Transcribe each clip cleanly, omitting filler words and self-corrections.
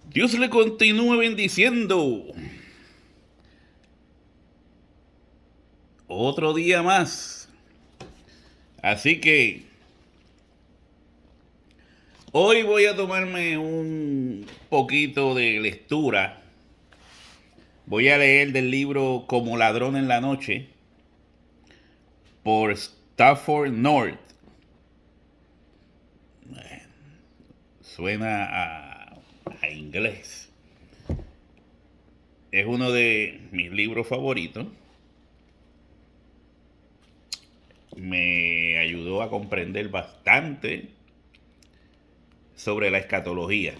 Dios le continúe bendiciendo. Otro día más. Así que hoy voy a tomarme un poquito de lectura. Voy a leer del libro Como ladrón en la noche por Stafford North. Suena a inglés. Es uno de mis libros favoritos. Me ayudó a comprender bastante sobre la escatología.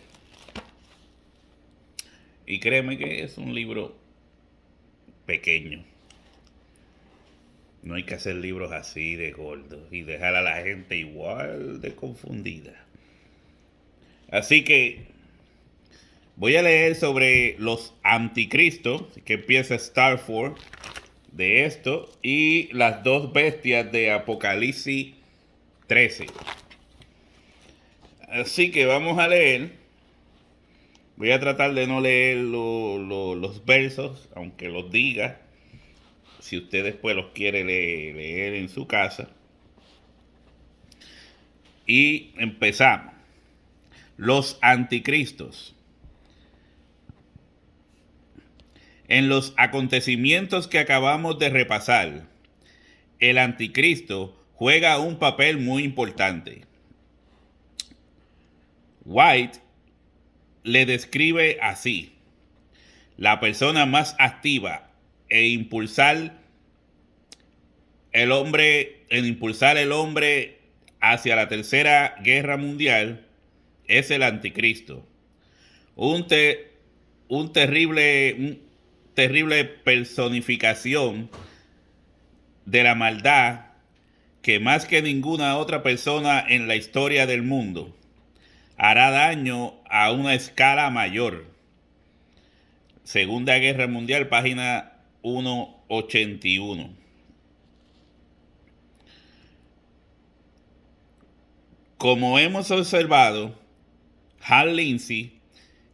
Y créeme que es un libro pequeño. No hay que hacer libros así de gordos y dejar a la gente igual de confundida. Así que voy a leer sobre los anticristos, que empieza Starford de esto, y las dos bestias de Apocalipsis 13. Así que vamos a leer. Voy a tratar de no leer los versos, aunque los diga, si usted después los quiere leer en su casa. Y empezamos. Los anticristos. En los acontecimientos que acabamos de repasar, el anticristo juega un papel muy importante. White le describe así: la persona más activa en impulsar el hombre hacia la tercera guerra mundial es el anticristo. Un, te, un terrible personificación de la maldad que más que ninguna otra persona en la historia del mundo hará daño a una escala mayor. Segunda Guerra Mundial, página 181. Como hemos observado, Hal Lindsey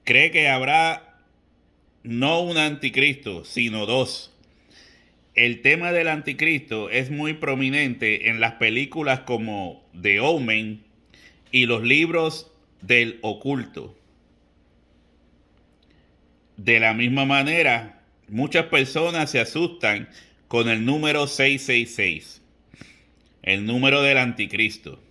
cree que habrá no un anticristo, sino dos. El tema del anticristo es muy prominente en las películas como The Omen y los libros del oculto. De la misma manera, muchas personas se asustan con el número 666, el número del anticristo.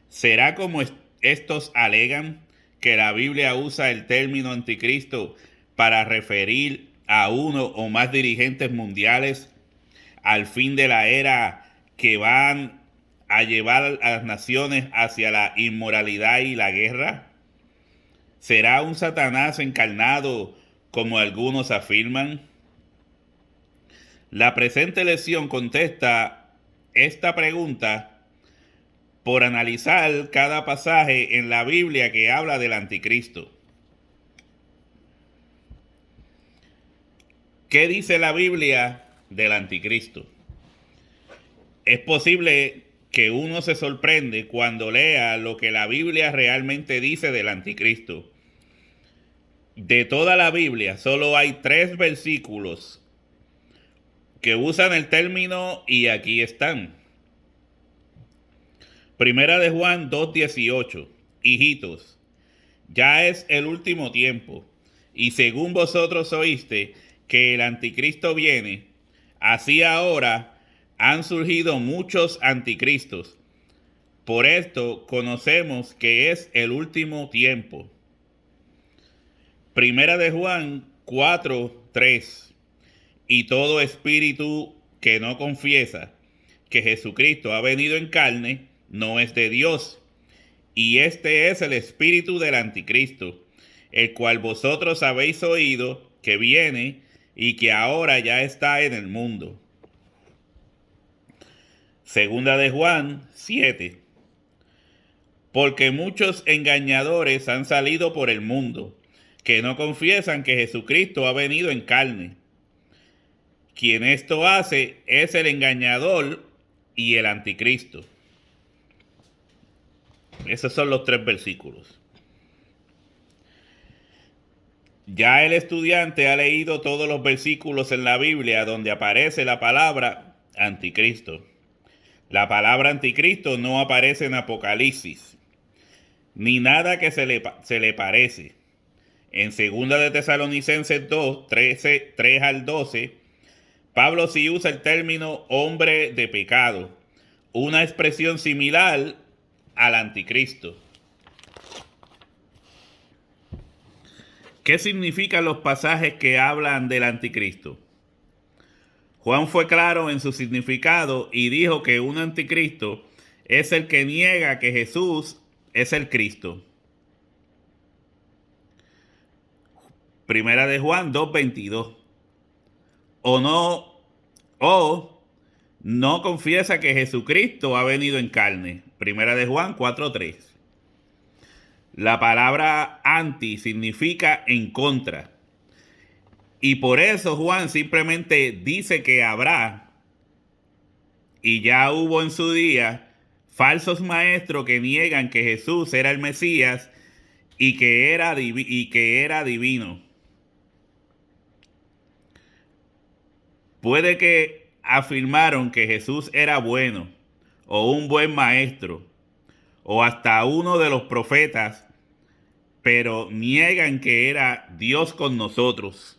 ¿Será como estos alegan, que la Biblia usa el término anticristo para referir a uno o más dirigentes mundiales al fin de la era que van a llevar a las naciones hacia la inmoralidad y la guerra? ¿Será un Satanás encarnado, como algunos afirman? La presente lección contesta esta pregunta por analizar cada pasaje en la Biblia que habla del anticristo. ¿Qué dice la Biblia del anticristo? Es posible que uno se sorprende cuando lea lo que la Biblia realmente dice del anticristo. De toda la Biblia solo hay 3 versículos que usan el término y aquí están. Primera de Juan 2:18. Hijitos, ya es el último tiempo, y según vosotros oíste que el anticristo viene, así ahora han surgido muchos anticristos. Por esto conocemos que es el último tiempo. Primera de Juan 4:3. Y todo espíritu que no confiesa que Jesucristo ha venido en carne no es de Dios. Y este es el espíritu del anticristo, el cual vosotros habéis oído que viene y que ahora ya está en el mundo. Segunda de Juan 7. Porque muchos engañadores han salido por el mundo, que no confiesan que Jesucristo ha venido en carne. Quien esto hace es el engañador y el anticristo. Esos son los 3 versículos. Ya el estudiante ha leído todos los versículos en la Biblia donde aparece la palabra anticristo. La palabra anticristo no aparece en Apocalipsis, ni nada que se le parece. En 2 de Tesalonicenses 2, 3 al 12, Pablo sí usa el término hombre de pecado, una expresión similar al anticristo. ¿Qué significan los pasajes que hablan del anticristo? Juan fue claro en su significado y dijo que un anticristo es el que niega que Jesús es el Cristo. Primera de Juan 2:22. O no confiesa que Jesucristo ha venido en carne. Primera de Juan 4:3. La palabra anti significa en contra. Y por eso Juan simplemente dice que habrá, y ya hubo en su día, falsos maestros que niegan que Jesús era el Mesías y que era divino. Puede que afirmaron que Jesús era bueno, o un buen maestro, o hasta uno de los profetas, pero niegan que era Dios con nosotros.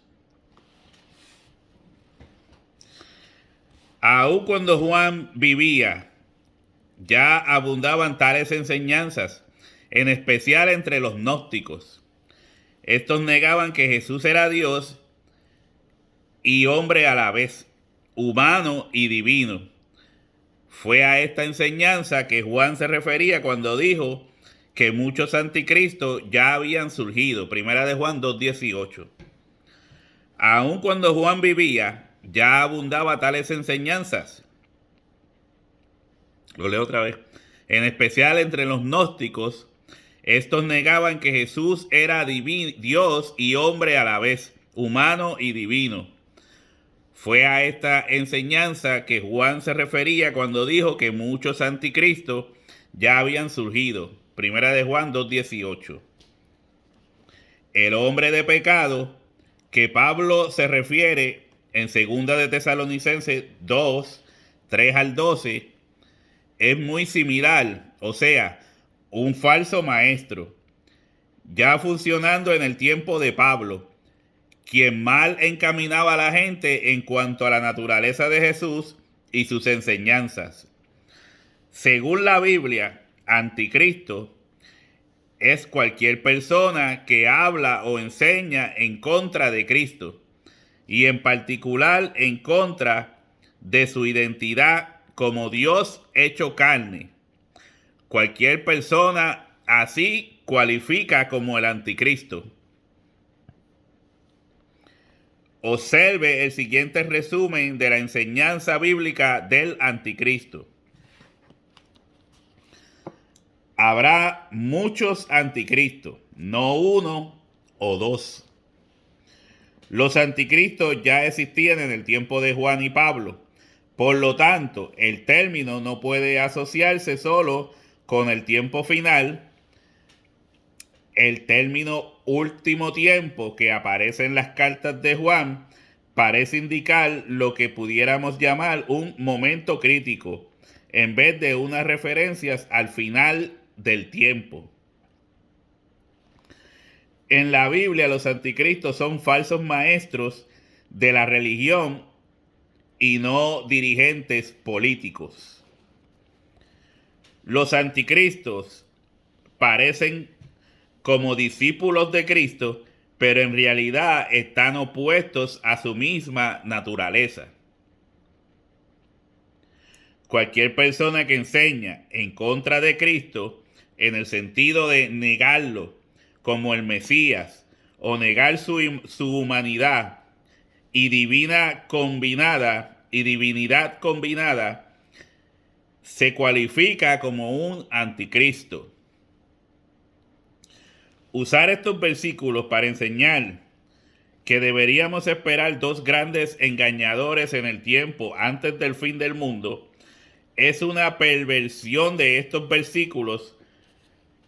Aun cuando Juan vivía, ya abundaban tales enseñanzas, en especial entre los gnósticos. Estos negaban que Jesús era Dios y hombre a la vez, humano y divino. Fue a esta enseñanza que Juan se refería cuando dijo que muchos anticristos ya habían surgido. Primera de Juan 2:18. Aun cuando Juan vivía, ya abundaba tales enseñanzas. Lo leo otra vez. En especial entre los gnósticos, estos negaban que Jesús era Dios y hombre a la vez, humano y divino. Fue a esta enseñanza que Juan se refería cuando dijo que muchos anticristos ya habían surgido. Primera de Juan 2:18. El hombre de pecado que Pablo se refiere en 2 de Tesalonicenses 2, 3 al 12, es muy similar, o sea, un falso maestro, ya funcionando en el tiempo de Pablo, quien mal encaminaba a la gente en cuanto a la naturaleza de Jesús y sus enseñanzas. Según la Biblia, anticristo es cualquier persona que habla o enseña en contra de Cristo, y en particular en contra de su identidad como Dios hecho carne. Cualquier persona así cualifica como el anticristo. Observe el siguiente resumen de la enseñanza bíblica del anticristo. Habrá muchos anticristos, no uno o dos. Los anticristos ya existían en el tiempo de Juan y Pablo. Por lo tanto, el término no puede asociarse solo con el tiempo final. El término último tiempo que aparece en las cartas de Juan parece indicar lo que pudiéramos llamar un momento crítico, en vez de unas referencias al final del tiempo. En la Biblia, los anticristos son falsos maestros de la religión y no dirigentes políticos. Los anticristos parecen como discípulos de Cristo, pero en realidad están opuestos a su misma naturaleza. Cualquier persona que enseña en contra de Cristo, en el sentido de negarlo como el Mesías, o negar su humanidad y divinidad combinada, se cualifica como un anticristo. Usar estos versículos para enseñar que deberíamos esperar dos grandes engañadores en el tiempo antes del fin del mundo es una perversión de estos versículos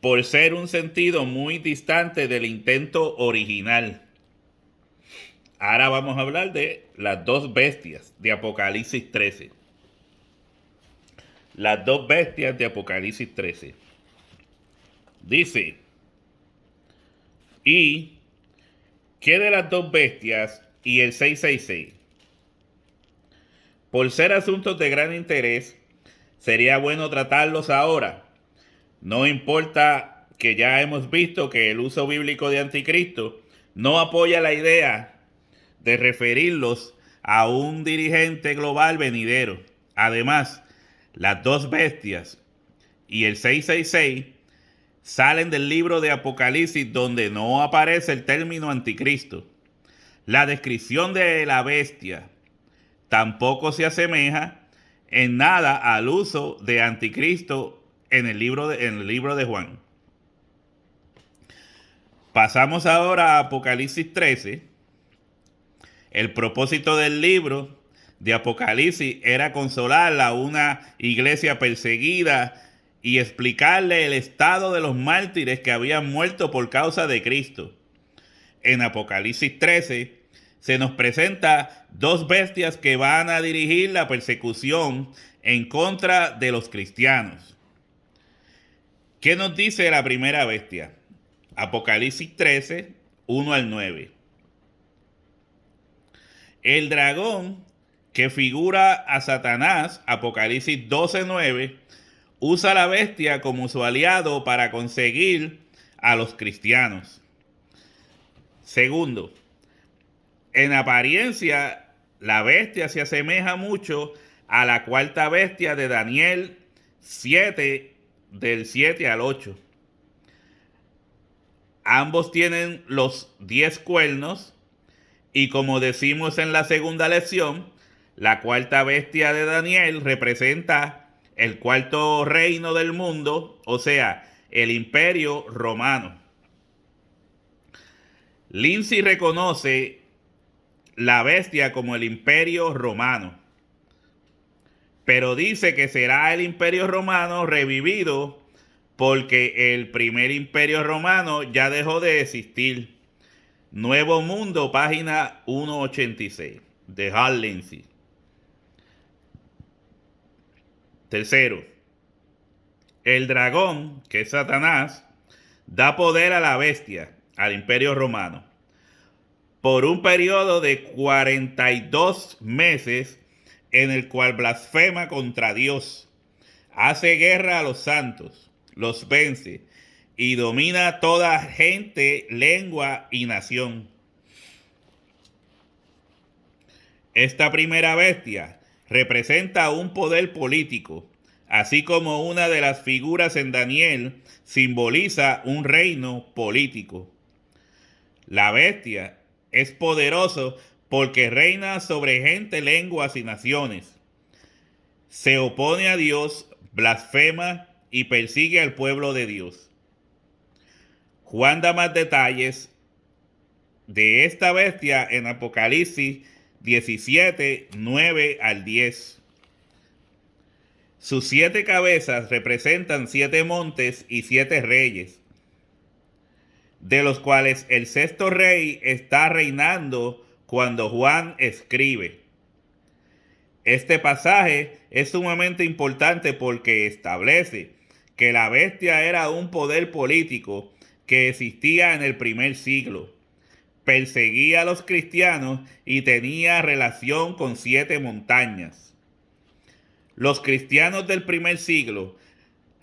por ser un sentido muy distante del intento original. Ahora vamos a hablar de las dos bestias de Apocalipsis 13. Las dos bestias de Apocalipsis 13. Dice, ¿y qué de las dos bestias y el 666? Por ser asuntos de gran interés, sería bueno tratarlos ahora. No importa que ya hemos visto que el uso bíblico de anticristo no apoya la idea de referirlos a un dirigente global venidero. Además, las dos bestias y el 666 salen del libro de Apocalipsis, donde no aparece el término anticristo. La descripción de la bestia tampoco se asemeja en nada al uso de anticristo en el libro de Juan. Pasamos ahora a Apocalipsis 13. El propósito del libro de Apocalipsis era consolar a una iglesia perseguida y explicarle el estado de los mártires que habían muerto por causa de Cristo. En Apocalipsis 13 se nos presenta dos bestias que van a dirigir la persecución en contra de los cristianos. ¿Qué nos dice la primera bestia? Apocalipsis 13, 1 al 9. El dragón, que figura a Satanás, Apocalipsis 12, 9, usa a la bestia como su aliado para conseguir a los cristianos. Segundo, en apariencia, la bestia se asemeja mucho a la cuarta bestia de Daniel 7, del 7 al 8. Ambos tienen los 10 cuernos y, como decimos en la segunda lección, la cuarta bestia de Daniel representa el cuarto reino del mundo, o sea, el Imperio Romano. Lindsay reconoce la bestia como el Imperio Romano, pero dice que será el Imperio Romano revivido porque el primer Imperio Romano ya dejó de existir. Nuevo Mundo, página 186, de Hal Lindsay. Tercero, el dragón, que es Satanás, da poder a la bestia, al Imperio Romano, por un periodo de 42 meses en el cual blasfema contra Dios, hace guerra a los santos, los vence y domina toda gente, lengua y nación. Esta primera bestia representa un poder político, así como una de las figuras en Daniel simboliza un reino político. La bestia es poderoso porque reina sobre gente, lenguas y naciones. Se opone a Dios, blasfema y persigue al pueblo de Dios. Juan da más detalles de esta bestia en Apocalipsis 17, 9 al 10. Sus 7 cabezas representan 7 montes y 7 reyes, de los cuales el sexto rey está reinando cuando Juan escribe. Este pasaje es sumamente importante porque establece que la bestia era un poder político que existía en el primer siglo. Perseguía a los cristianos y tenía relación con 7 montañas. Los cristianos del primer siglo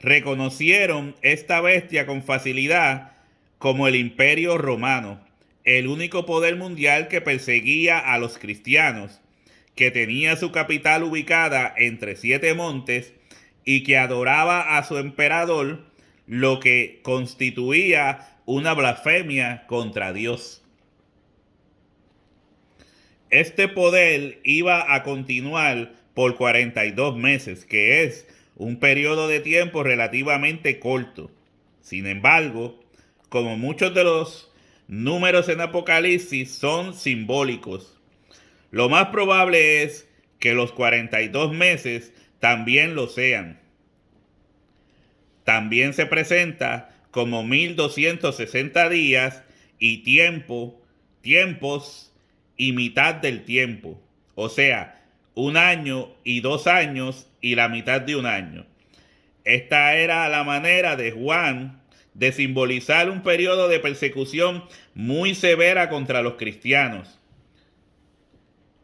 reconocieron esta bestia con facilidad como el Imperio Romano, el único poder mundial que perseguía a los cristianos, que tenía su capital ubicada entre 7 montes y que adoraba a su emperador, lo que constituía una blasfemia contra Dios. Este poder iba a continuar por 42 meses, que es un periodo de tiempo relativamente corto. Sin embargo, como muchos de los números en Apocalipsis son simbólicos, lo más probable es que los 42 meses también lo sean. También se presenta como 1260 días y tiempos y mitad del tiempo. O sea, 1 año y 2 años y la mitad de 1 año. Esta era la manera de Juan de simbolizar un periodo de persecución muy severa contra los cristianos.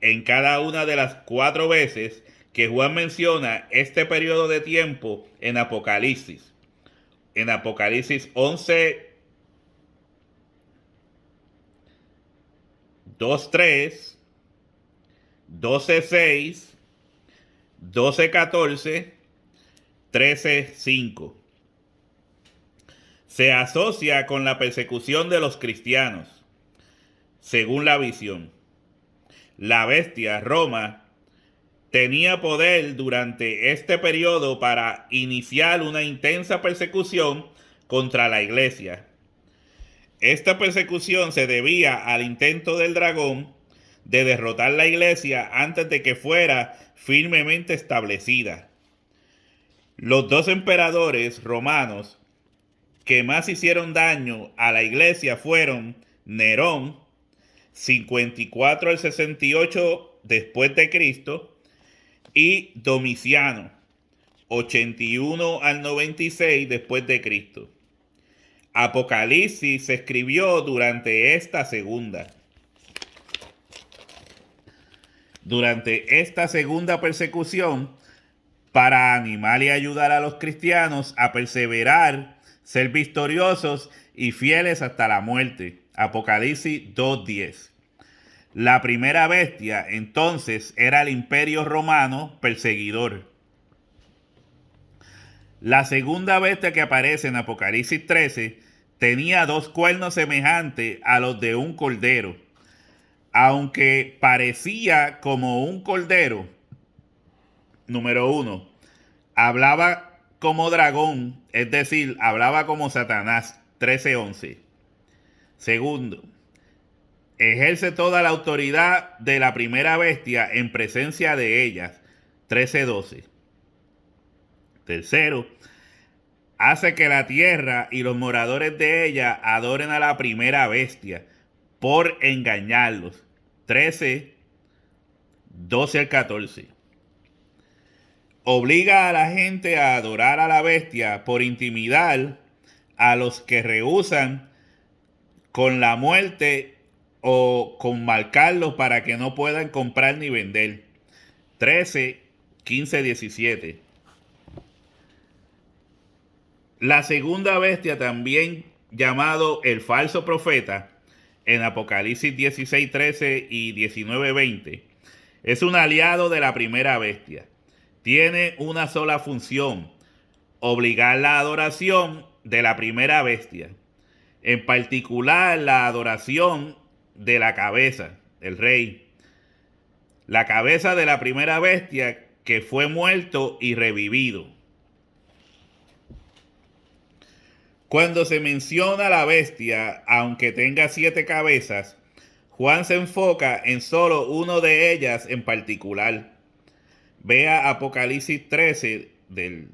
En cada una de las 4 veces que Juan menciona este periodo de tiempo en Apocalipsis. En Apocalipsis 11, 2:3, 12:6, 12:14, 13:5. Se asocia con la persecución de los cristianos, según la visión. La bestia, Roma, tenía poder durante este periodo para iniciar una intensa persecución contra la iglesia. Esta persecución se debía al intento del dragón de derrotar la iglesia antes de que fuera firmemente establecida. Los 2 emperadores romanos que más hicieron daño a la iglesia fueron Nerón, 54 al 68 después de Cristo, y Domiciano, 81 al 96 después de Cristo. Apocalipsis se escribió durante esta segunda. Durante esta segunda persecución, para animar y ayudar a los cristianos a perseverar, ser victoriosos y fieles hasta la muerte. Apocalipsis 2:10. La primera bestia, entonces, era el Imperio Romano perseguidor. La segunda bestia que aparece en Apocalipsis 13 tenía 2 cuernos semejantes a los de un cordero. Aunque parecía como un cordero, número 1, hablaba como dragón, es decir, hablaba como Satanás, 13:11. Segundo, ejerce toda la autoridad de la primera bestia en presencia de ellas, 13:12. Tercero, hace que la tierra y los moradores de ella adoren a la primera bestia por engañarlos, 13:12 al 14. Obliga a la gente a adorar a la bestia por intimidar a los que rehúsan con la muerte o con marcarlos para que no puedan comprar ni vender. 13:15, 17. La segunda bestia, también llamado el falso profeta, en Apocalipsis 16:13 y 19:20, es un aliado de la primera bestia. Tiene una sola función: obligar la adoración de la primera bestia, en particular la adoración de la cabeza, el rey, la cabeza de la primera bestia que fue muerto y revivido. Cuando se menciona la bestia, aunque tenga 7 cabezas, Juan se enfoca en solo una de ellas en particular. Vea Apocalipsis 13 del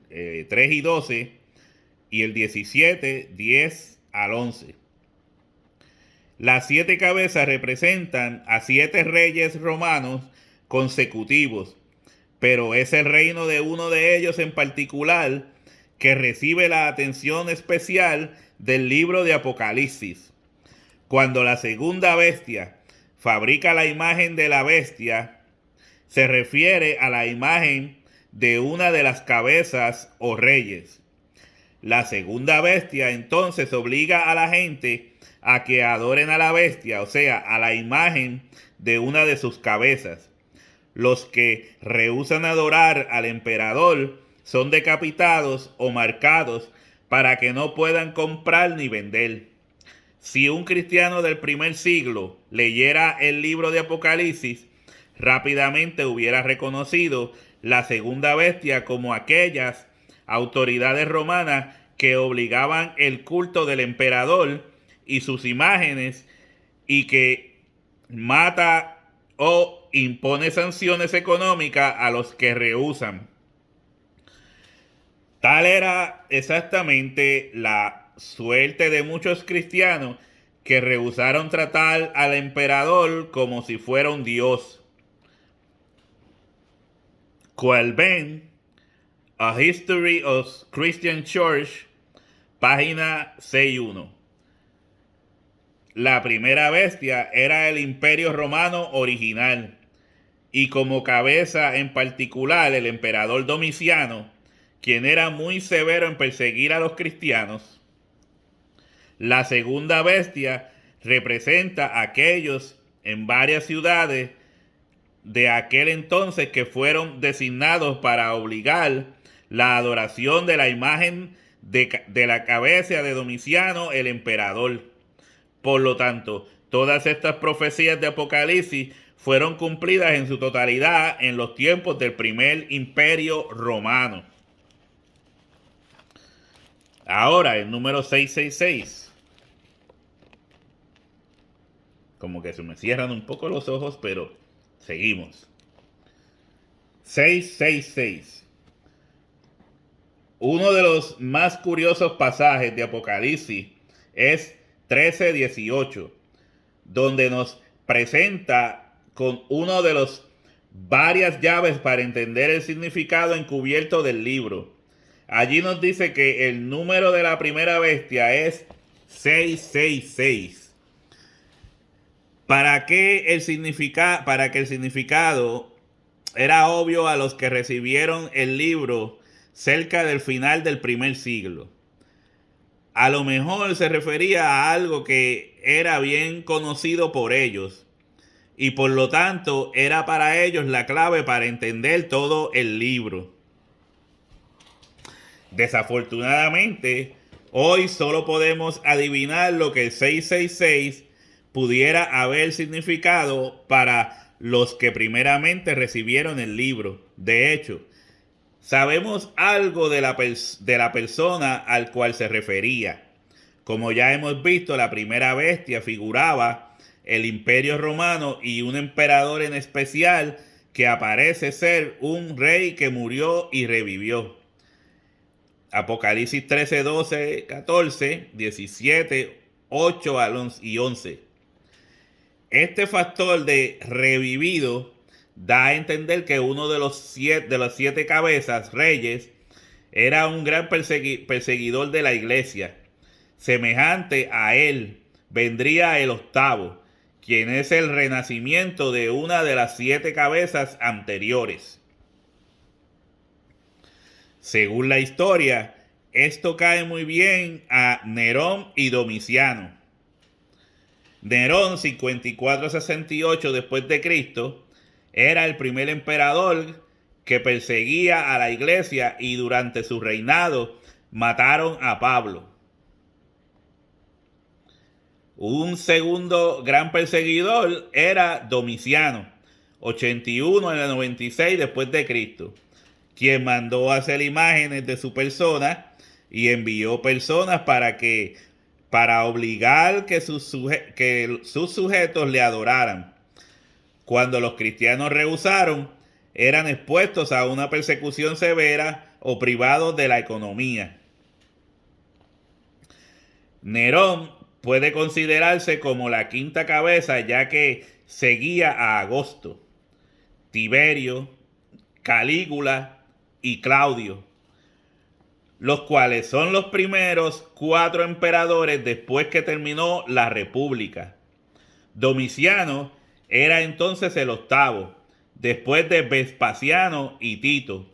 3 y 12 y el 17, 10 al 11. Las 7 cabezas representan a 7 reyes romanos consecutivos, pero es el reino de uno de ellos en particular que recibe la atención especial del libro de Apocalipsis. Cuando la segunda bestia fabrica la imagen de la bestia, se refiere a la imagen de una de las cabezas o reyes. La segunda bestia entonces obliga a la gente a que adoren a la bestia, o sea, a la imagen de una de sus cabezas. Los que rehúsan adorar al emperador son decapitados o marcados para que no puedan comprar ni vender. Si un cristiano del primer siglo leyera el libro de Apocalipsis, rápidamente hubiera reconocido la segunda bestia como aquellas autoridades romanas que obligaban el culto del emperador y sus imágenes y que mata o impone sanciones económicas a los que rehúsan. Tal era exactamente la suerte de muchos cristianos que rehusaron tratar al emperador como si fuera un dios. Cual ven A History of Christian Church, página 61. La primera bestia era el Imperio Romano original, y como cabeza en particular el emperador Domiciano, quien era muy severo en perseguir a los cristianos. La segunda bestia representa a aquellos en varias ciudades de aquel entonces que fueron designados para obligar la adoración de la imagen de la cabeza de Domiciano, el emperador. Por lo tanto, todas estas profecías de Apocalipsis fueron cumplidas en su totalidad en los tiempos del primer imperio romano. Ahora, el número 666. Como que se me cierran un poco los ojos, pero seguimos. 666. Uno de los más curiosos pasajes de Apocalipsis es 13:18, donde nos presenta con uno de los varias llaves para entender el significado encubierto del libro. Allí nos dice que el número de la primera bestia es 666. Para que el significado era obvio a los que recibieron el libro cerca del final del primer siglo. A lo mejor se refería a algo que era bien conocido por ellos y por lo tanto era para ellos la clave para entender todo el libro. Desafortunadamente, hoy solo podemos adivinar lo que el 666 pudiera haber significado para los que primeramente recibieron el libro. De hecho, sabemos algo de la persona al cual se refería. Como ya hemos visto, la primera bestia figuraba el Imperio Romano y un emperador en especial que aparece ser un rey que murió y revivió. Apocalipsis 13, 12, 14, 17, 8 y 11. Este factor de revivido da a entender que uno de los siete cabezas, reyes, era un gran perseguidor de la iglesia. Semejante a él vendría el octavo, quien es el renacimiento de una de las 7 cabezas anteriores. Según la historia, esto cae muy bien a Nerón y Domiciano. Nerón, 54-68 después de Cristo, era el primer emperador que perseguía a la iglesia y durante su reinado mataron a Pablo. Un segundo gran perseguidor era Domiciano, 81 al 96 después de Cristo, quien mandó hacer imágenes de su persona y envió personas para obligar que sus sujetos le adoraran. Cuando los cristianos rehusaron, eran expuestos a una persecución severa o privados de la economía. Nerón puede considerarse como la quinta cabeza, ya que seguía a Augusto, Tiberio, Calígula y Claudio, los cuales son los primeros 4 emperadores después que terminó la República. Domiciano era entonces el octavo, después de Vespasiano y Tito.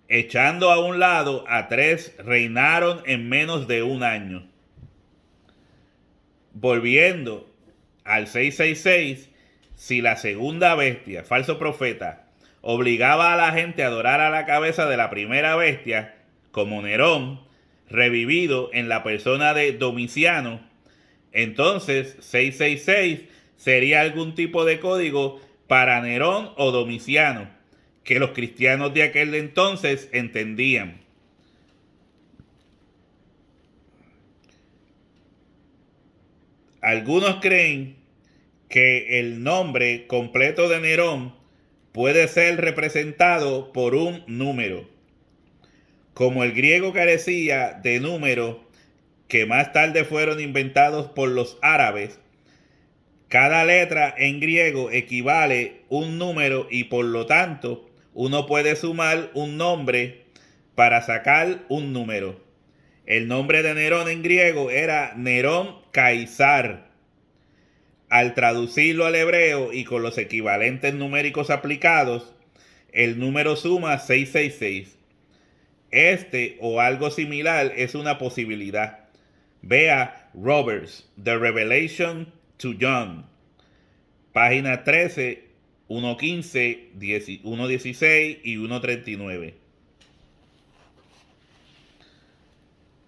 Echando a un lado a 3 reinaron en menos de un año. Volviendo al 666, si la segunda bestia, falso profeta, obligaba a la gente a adorar a la cabeza de la primera bestia, como Nerón, revivido en la persona de Domiciano, entonces 666 sería algún tipo de código para Nerón o Domiciano, que los cristianos de aquel entonces entendían. Algunos creen que el nombre completo de Nerón puede ser representado por un número. Como el griego carecía de número, que más tarde fueron inventados por los árabes, cada letra en griego equivale un número y por lo tanto uno puede sumar un nombre para sacar un número. El nombre de Nerón en griego era Nerón Caesar. Al traducirlo al hebreo y con los equivalentes numéricos aplicados, el número suma 666. Este o algo similar es una posibilidad. Vea Roberts, The Revelation to John, página 13, 1.15, 1.16 y 1.39.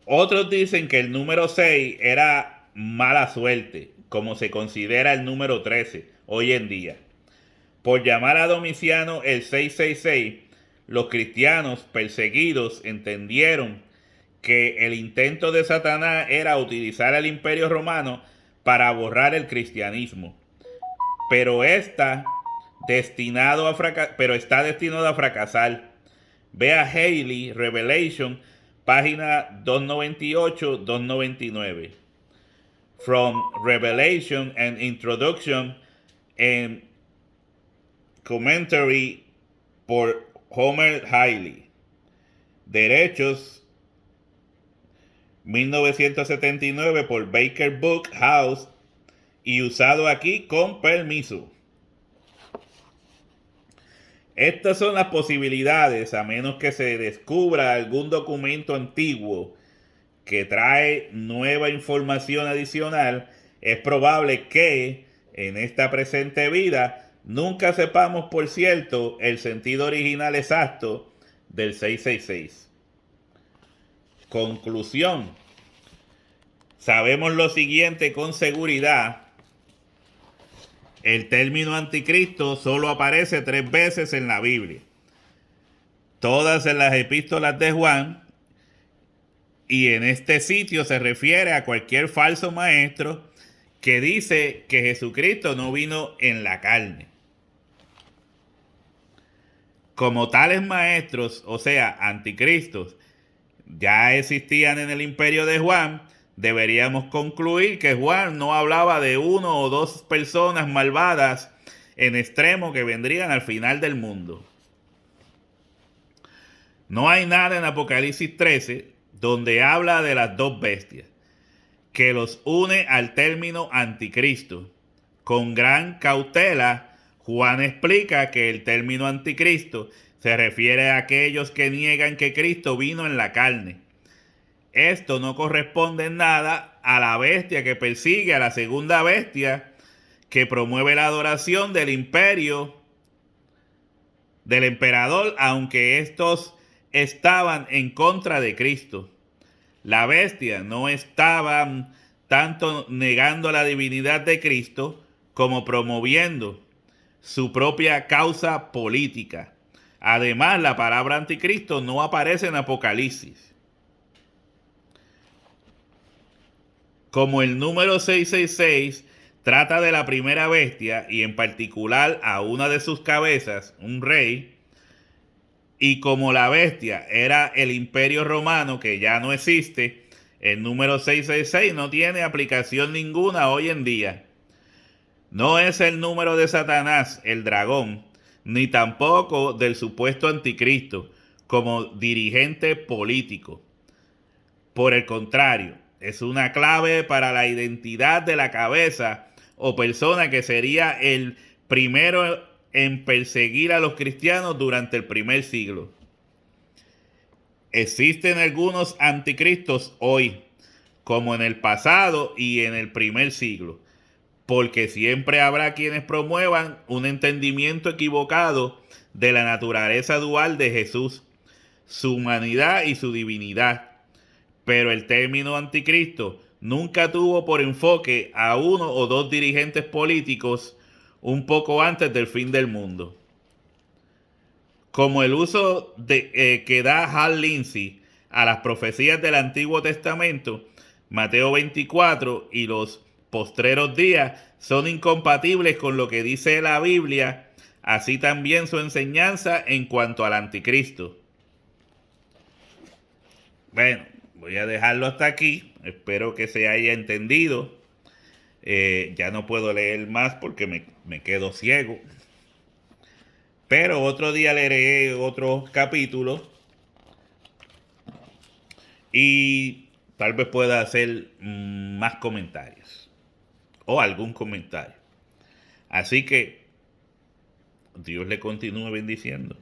Otros dicen que el número 6 era mala suerte, como se considera el número 13 hoy en día. Por llamar a Domiciano el 666, los cristianos perseguidos entendieron que el intento de Satanás era utilizar el Imperio Romano para borrar el cristianismo. Pero está destinado a fracasar. Vea Haley, Revelation, página 298-299. From Revelation and Introduction and Commentary por Homer Haley. Derechos 1979 por Baker Book House y usado aquí con permiso. Estas son las posibilidades, a menos que se descubra algún documento antiguo que trae nueva información adicional. Es probable que en esta presente vida nunca sepamos por cierto el sentido original exacto del 666. Conclusión. Sabemos lo siguiente con seguridad. El término anticristo solo aparece 3 veces en la Biblia. Todas en las epístolas de Juan. Y en este sitio se refiere a cualquier falso maestro que dice que Jesucristo no vino en la carne. Como tales maestros, o sea, anticristos, ya existían en el imperio de Juan, deberíamos concluir que Juan no hablaba de 1 o 2 personas malvadas en extremo que vendrían al final del mundo. No hay nada en Apocalipsis 13 donde habla de las 2 bestias, que los une al término anticristo. Con gran cautela, Juan explica que el término anticristo se refiere a aquellos que niegan que Cristo vino en la carne. Esto no corresponde en nada a la bestia que persigue a la segunda bestia, que promueve la adoración del imperio, del emperador, aunque estos estaban en contra de Cristo. La bestia no estaba tanto negando la divinidad de Cristo como promoviendo su propia causa política. Además, la palabra anticristo no aparece en Apocalipsis. Como el número 666 trata de la primera bestia y en particular a una de sus cabezas, un rey, y como la bestia era el imperio romano que ya no existe, el número 666 no tiene aplicación ninguna hoy en día. No es el número de Satanás, el dragón, ni tampoco del supuesto anticristo como dirigente político. Por el contrario, es una clave para la identidad de la cabeza o persona que sería el primero en perseguir a los cristianos durante el primer siglo. Existen algunos anticristos hoy, como en el pasado y en el primer siglo, porque siempre habrá quienes promuevan un entendimiento equivocado de la naturaleza dual de Jesús, su humanidad y su divinidad. Pero el término anticristo nunca tuvo por enfoque a 1 o 2 dirigentes políticos un poco antes del fin del mundo. Como el uso que da Hal Lindsey a las profecías del Antiguo Testamento, Mateo 24 y los postreros días son incompatibles con lo que dice la Biblia, así también su enseñanza en cuanto al anticristo. Bueno, voy a dejarlo hasta aquí. Espero que se haya entendido. Ya no puedo leer más porque me quedo ciego. Pero otro día leeré otros capítulos y tal vez pueda hacer más comentarios o algún comentario. Así que Dios le continúe bendiciendo.